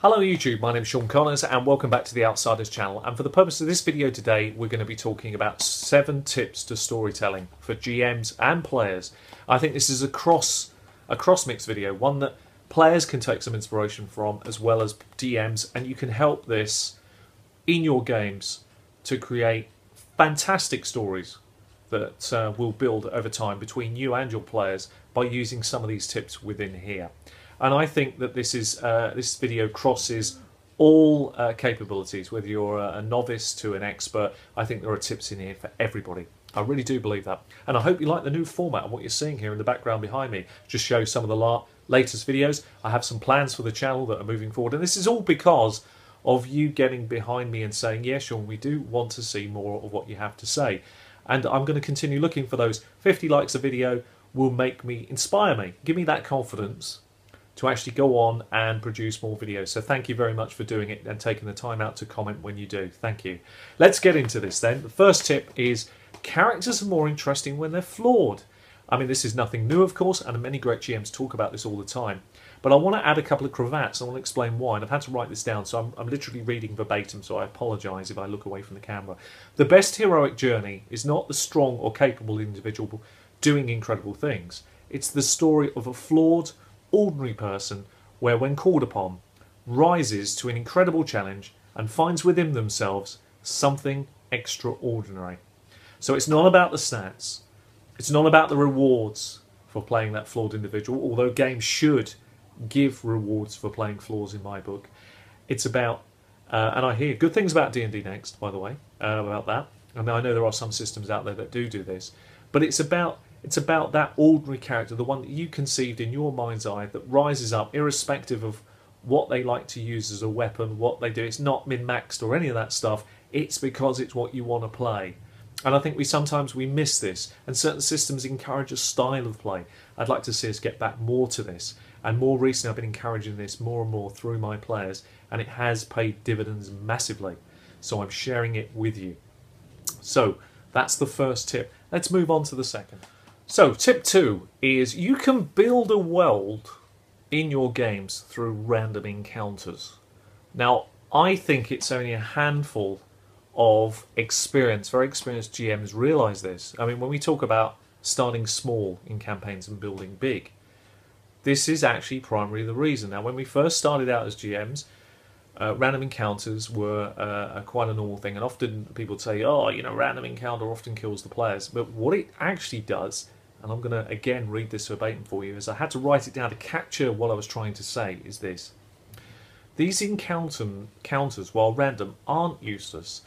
Hello YouTube, my name is Sean Connors and welcome back to the Outsiders channel, and for the purpose of this video today we're going to be talking about 7 tips to storytelling for GMs and players. I think this is a cross mix video, one that players can take some inspiration from as well as DMs, and you can help this in your games to create fantastic stories that will build over time between you and your players by using some of these tips within here. And I think that this video crosses all capabilities, whether you're a novice to an expert. I think there are tips in here for everybody. I really do believe that. And I hope you like the new format, and what you're seeing here in the background behind me just shows some of the latest videos. I have some plans for the channel that are moving forward, and this is all because of you getting behind me and saying, yes, Sean, we do want to see more of what you have to say. And I'm going to continue looking for those. 50 likes a video will inspire me, give me that confidence to actually go on and produce more videos. So thank you very much for doing it and taking the time out to comment when you do. Thank you. Let's get into this then. The first tip is characters are more interesting when they're flawed. I mean, this is nothing new, of course, and many great GMs talk about this all the time. But I want to add a couple of cravats. I want to explain why, and I've had to write this down, so I'm literally reading verbatim, so I apologise if I look away from the camera. The best heroic journey is not the strong or capable individual doing incredible things. It's the story of a flawed, ordinary person where, when called upon, rises to an incredible challenge and finds within themselves something extraordinary. So it's not about the stats, it's not about the rewards for playing that flawed individual, although games should give rewards for playing flaws in my book. It's about, and I hear good things about D&D Next, by the way, about that, and I know there are some systems out there that do this, but it's about that ordinary character, the one that you conceived in your mind's eye, that rises up irrespective of what they like to use as a weapon, what they do. It's not min-maxed or any of that stuff. It's because it's what you want to play. And I think sometimes we miss this, and certain systems encourage a style of play. I'd like to see us get back more to this. And more recently I've been encouraging this more and more through my players, and it has paid dividends massively. So I'm sharing it with you. So that's the first tip. Let's move on to the second. So tip 2 is you can build a world in your games through random encounters. Now, I think it's only a handful of very experienced GMs realise this. I mean, when we talk about starting small in campaigns and building big, this is actually primarily the reason. Now, when we first started out as GMs, random encounters were quite a normal thing, and often people say, oh, you know, random encounter often kills the players. But what it actually does, and I'm going to again read this verbatim for you, as I had to write it down to capture what I was trying to say, is this. These encounters, while random, aren't useless.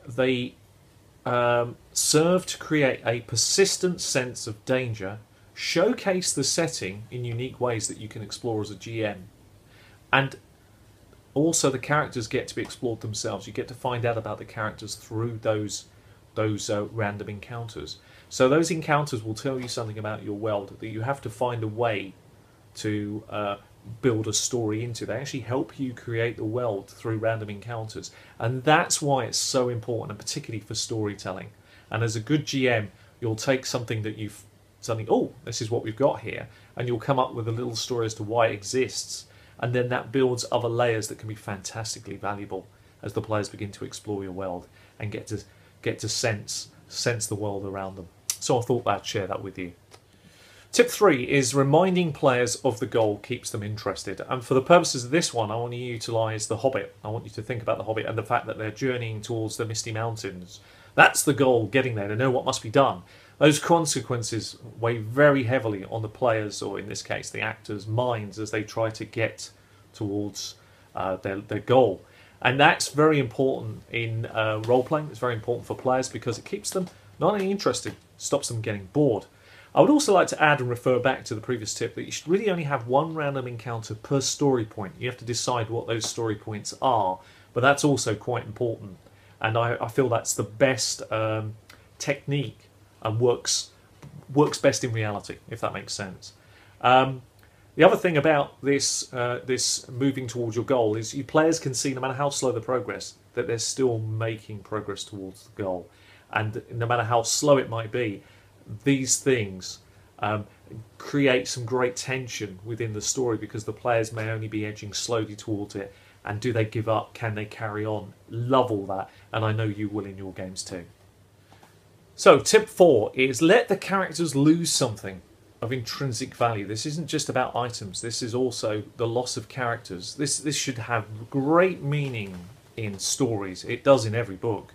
They serve to create a persistent sense of danger, showcase the setting in unique ways that you can explore as a GM, and also the characters get to be explored themselves. You get to find out about the characters through those random encounters. So those encounters will tell you something about your world that you have to find a way to build a story into. They actually help you create the world through random encounters, and that's why it's so important, and particularly for storytelling. And as a good GM, you'll take something that oh, this is what we've got here, and you'll come up with a little story as to why it exists, and then that builds other layers that can be fantastically valuable as the players begin to explore your world and get to sense the world around them. So I thought I'd share that with you. Tip 3 is reminding players of the goal keeps them interested. And for the purposes of this one, I want to utilise The Hobbit. I want you to think about The Hobbit and the fact that they're journeying towards the Misty Mountains. That's the goal, getting there, to know what must be done. Those consequences weigh very heavily on the players, or in this case the actors' minds, as they try to get towards their goal. And that's very important in role-playing. It's very important for players because it keeps them not only interested, stops them getting bored. I would also like to add and refer back to the previous tip that you should really only have one random encounter per story point. You have to decide what those story points are, but that's also quite important. And I feel that's the best technique and works best in reality, if that makes sense. The other thing about this moving towards your goal is you players can see, no matter how slow the progress, that they're still making progress towards the goal. And no matter how slow it might be, these things create some great tension within the story, because the players may only be edging slowly towards it. And do they give up? Can they carry on? Love all that, and I know you will in your games too. So tip 4 is let the characters lose something of intrinsic value. This isn't just about items, this is also the loss of characters. This should have great meaning in stories. It does in every book.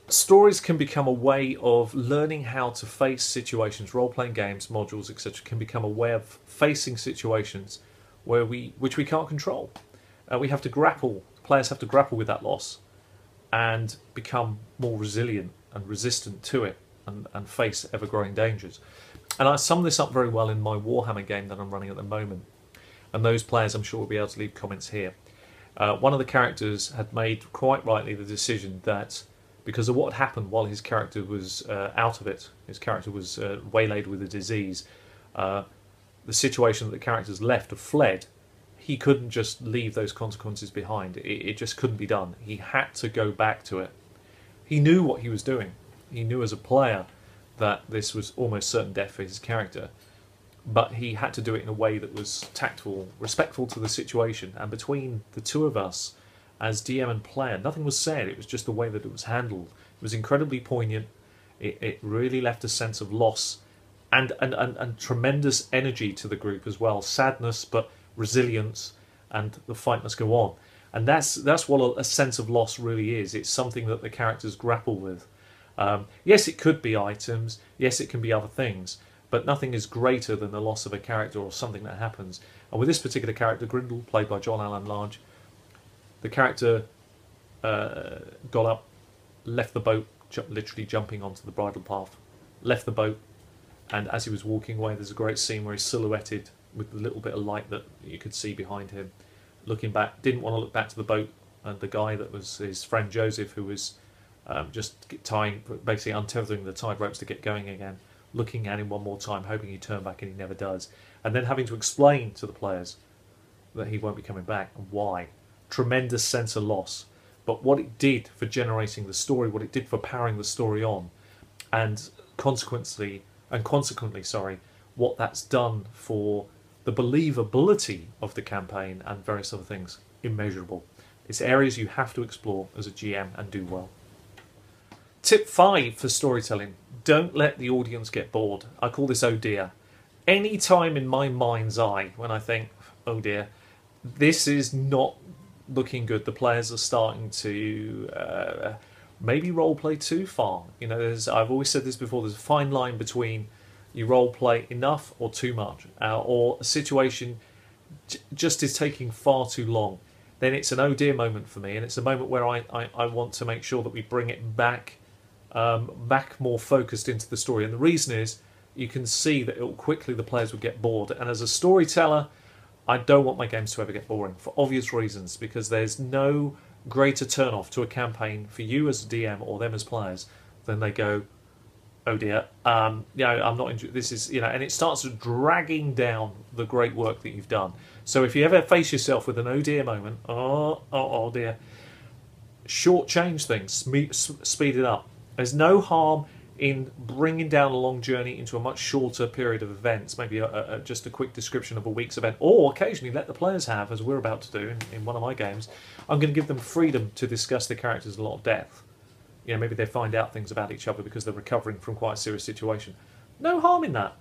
Stories can become a way of learning how to face situations. Role-playing games, modules, etc. can become a way of facing situations which we can't control. We have to grapple, players have to grapple with that loss and become more resilient and resistant to it, and face ever-growing dangers. And I sum this up very well in my Warhammer game that I'm running at the moment. And those players, I'm sure, will be able to leave comments here. One of the characters had made, quite rightly, the decision that because of what happened while his character was out of it, his character was waylaid with a disease, the situation that the characters left or fled, he couldn't just leave those consequences behind. It just couldn't be done. He had to go back to it. He knew what he was doing. He knew as a player that this was almost certain death for his character, but he had to do it in a way that was tactful, respectful to the situation. And between the two of us, as DM and player, nothing was said. It was just the way that it was handled. It was incredibly poignant. It really left a sense of loss and tremendous energy to the group as well. Sadness, but resilience, and the fight must go on. And that's what a sense of loss really is. It's something that the characters grapple with. Yes, it could be items. Yes, it can be other things. But nothing is greater than the loss of a character or something that happens. And with this particular character, Grindel, played by John Allen Large, the character got up, left the boat, literally jumping onto the bridle path, left the boat, and as he was walking away, there's a great scene where he's silhouetted with a little bit of light that you could see behind him. Looking back, didn't want to look back to the boat, and the guy that was his friend Joseph, who was just basically untethering the tide ropes to get going again, looking at him one more time, hoping he'd turn back, and he never does. And then having to explain to the players that he won't be coming back, and why. Tremendous sense of loss. But what it did for generating the story, what it did for powering the story on, and consequently, what that's done for the believability of the campaign and various other things, immeasurable. It's areas you have to explore as a GM and do well. Tip 5 for storytelling: don't let the audience get bored. I call this oh dear. Any time in my mind's eye when I think, oh dear, this is not looking good, the players are starting to maybe roleplay too far. You know, I've always said this before, there's a fine line between you roleplay enough or too much, or a situation just is taking far too long. Then it's an oh dear moment for me, and it's a moment where I want to make sure that we bring it back more focused into the story. And the reason is, you can see that quickly the players will get bored. And as a storyteller, I don't want my games to ever get boring, for obvious reasons, because there's no greater turn-off to a campaign for you as a DM or them as players than they go, oh dear, I'm not into this is, and it starts dragging down the great work that you've done. So if you ever face yourself with an oh dear moment, oh dear, shortchange things, speed it up. There's no harm in bringing down a long journey into a much shorter period of events, maybe just a quick description of a week's event, or occasionally let the players have, as we're about to do in one of my games. I'm going to give them freedom to discuss the characters in a lot of depth. Maybe they find out things about each other because they're recovering from quite a serious situation. No harm in that.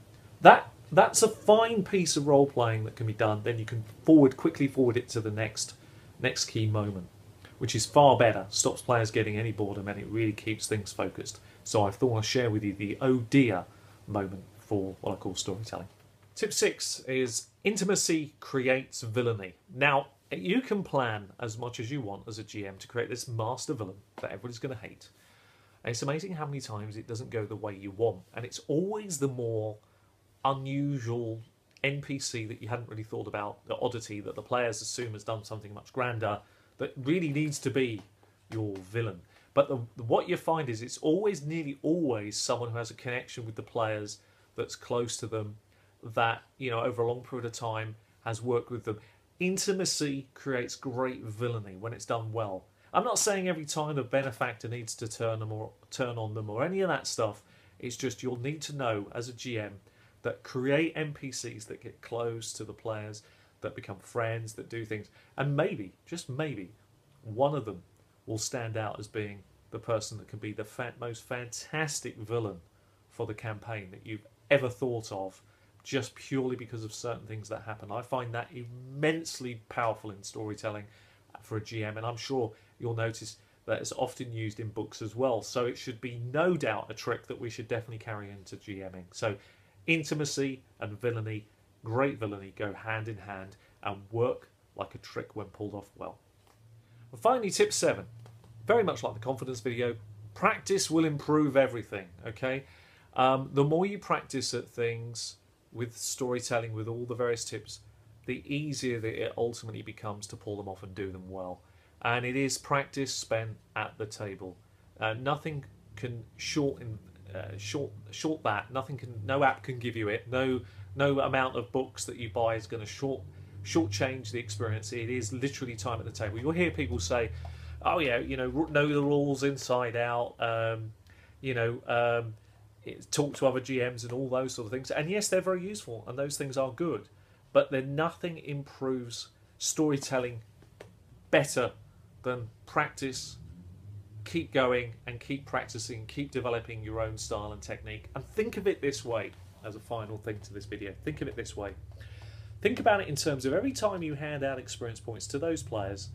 That's a fine piece of role-playing that can be done. Then you can quickly forward it to the next key moment, which is far better, stops players getting any boredom, and it really keeps things focused. So I thought I'd share with you the oh dear moment for what I call storytelling. Tip 6 is intimacy creates villainy. Now, you can plan as much as you want as a GM to create this master villain that everybody's going to hate. And it's amazing how many times it doesn't go the way you want. And it's always the more unusual NPC that you hadn't really thought about, the oddity that the players assume has done something much grander, that really needs to be your villain. But what you find is it's nearly always someone who has a connection with the players, that's close to them, that, over a long period of time has worked with them. Intimacy creates great villainy when it's done well. I'm not saying every time a benefactor needs to turn on them or any of that stuff. It's just you'll need to know as a GM that create NPCs that get close to the players, that become friends, that do things, and maybe, just maybe, one of them will stand out as being the person that can be the most fantastic villain for the campaign that you've ever thought of, just purely because of certain things that happen. I find that immensely powerful in storytelling for a GM, and I'm sure you'll notice that it's often used in books as well. So it should be no doubt a trick that we should definitely carry into GMing. So intimacy and villainy, great villainy, go hand in hand and work like a trick when pulled off well. And finally, tip 7. Very much like the confidence video, practice will improve everything, okay? The more you practice at things with storytelling, with all the various tips, the easier that it ultimately becomes to pull them off and do them well. And it is practice spent at the table. Nothing can short that. Nothing can. No app can give you it. No amount of books that you buy is going to shortchange the experience. It is literally time at the table. You'll hear people say, "Oh yeah, know the rules inside out." Talk to other GMs and all those sort of things. And yes, they're very useful, and those things are good. But then nothing improves storytelling better than practice. Keep going and keep practicing, keep developing your own style and technique. And think of it this way, as a final thing to this video. Think of it this way. Think about it in terms of every time you hand out experience points to those players,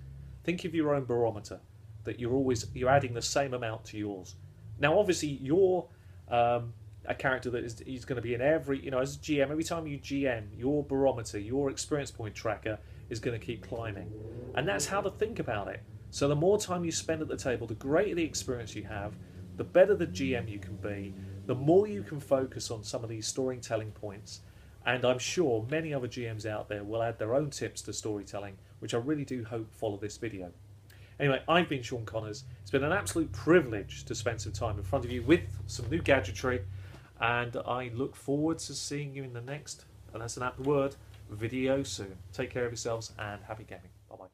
think of your own barometer, that you're adding the same amount to yours. Now, obviously, you're a character that is going to be in every, as a GM, every time you GM, your barometer, your experience point tracker is going to keep climbing. And that's how to think about it. So the more time you spend at the table, the greater the experience you have, the better the GM you can be, the more you can focus on some of these storytelling points. And I'm sure many other GMs out there will add their own tips to storytelling, which I really do hope follow this video. Anyway, I've been Sean Connors. It's been an absolute privilege to spend some time in front of you with some new gadgetry, and I look forward to seeing you in the next, and that's an apt word, video soon. Take care of yourselves and happy gaming. Bye-bye.